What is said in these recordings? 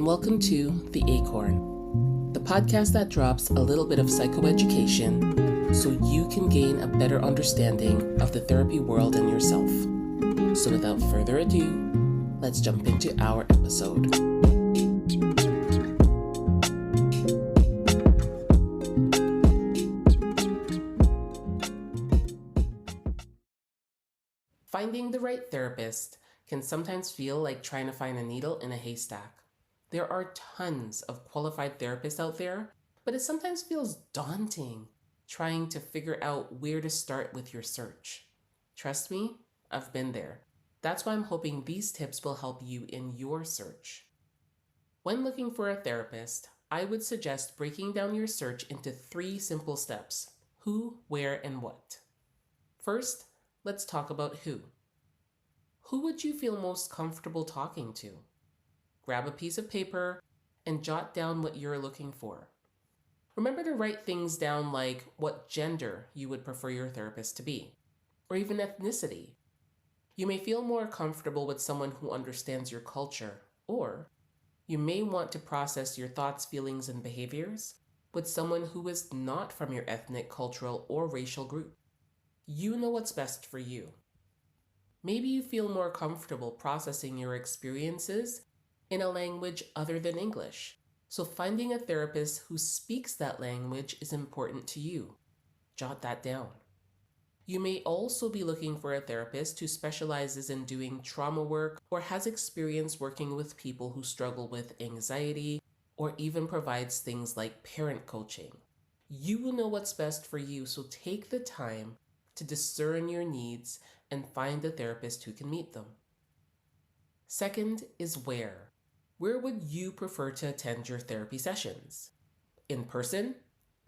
welcome to the Acorn, the podcast that drops a little bit of psychoeducation so you can gain a better understanding of the therapy world and yourself. So without further ado, let's jump into our episode. Finding the right therapist can sometimes feel like trying to find a needle in a haystack. There are tons of qualified therapists out there, but it sometimes feels daunting trying to figure out where to start with your search. Trust me, I've been there. That's why I'm hoping these tips will help you in your search. When looking for a therapist, I would suggest breaking down your search into 3 simple steps: who, where, and what. First, let's talk about who. Who would you feel most comfortable talking to? Grab a piece of paper and jot down what you're looking for. Remember to write things down like what gender you would prefer your therapist to be, or even ethnicity. You may feel more comfortable with someone who understands your culture, or you may want to process your thoughts, feelings, and behaviors with someone who is not from your ethnic, cultural, or racial group. You know what's best for you. Maybe you feel more comfortable processing your experiences in a language other than English. So finding a therapist who speaks that language is important to you. Jot that down. You may also be looking for a therapist who specializes in doing trauma work or has experience working with people who struggle with anxiety or even provides things like parent coaching. You will know what's best for you, so take the time to discern your needs and find a therapist who can meet them. Second is where. Where would you prefer to attend your therapy sessions? In person?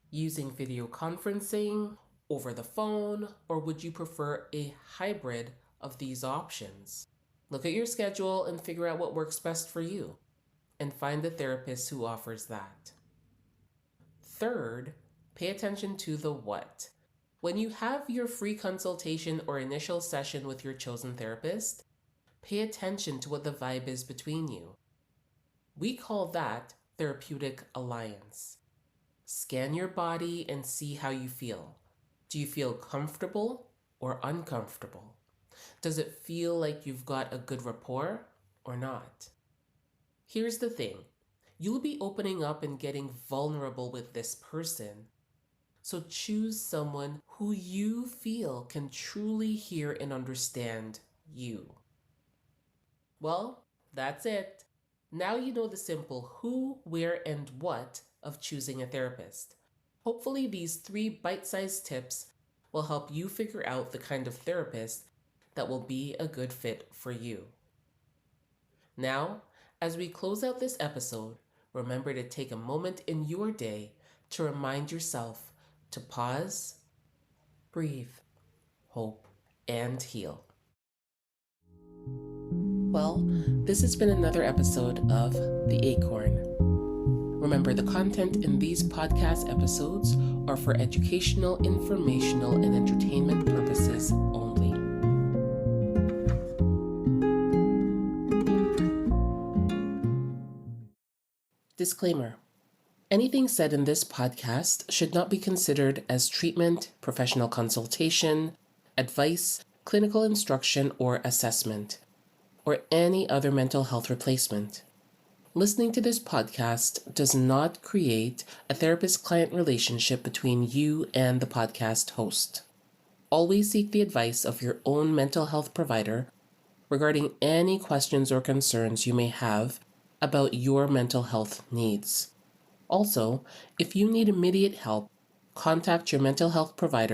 Using video conferencing? Over the phone? Or would you prefer a hybrid of these options? Look at your schedule and figure out what works best for you, and find a therapist who offers that. Third, pay attention to the what. When you have your free consultation or initial session with your chosen therapist, pay attention to what the vibe is between you. We call that therapeutic alliance. Scan your body and see how you feel. Do you feel comfortable or uncomfortable? Does it feel like you've got a good rapport or not? Here's the thing. You'll be opening up and getting vulnerable with this person. So choose someone who you feel can truly hear and understand you. Well, that's it. Now you know the simple who, where, and what of choosing a therapist. Hopefully these 3 bite-sized tips will help you figure out the kind of therapist that will be a good fit for you. Now, as we close out this episode, remember to take a moment in your day to remind yourself to pause, breathe, hope, and heal. Well, this has been another episode of The Acorn. Remember, the content in these podcast episodes are for educational, informational, and entertainment purposes only. Disclaimer. Anything said in this podcast should not be considered as treatment, professional consultation, advice, clinical instruction or assessment, or any other mental health replacement. Listening to this podcast does not create a therapist-client relationship between you and the podcast host. Always seek the advice of your own mental health provider regarding any questions or concerns you may have about your mental health needs. Also, if you need immediate help, contact your mental health provider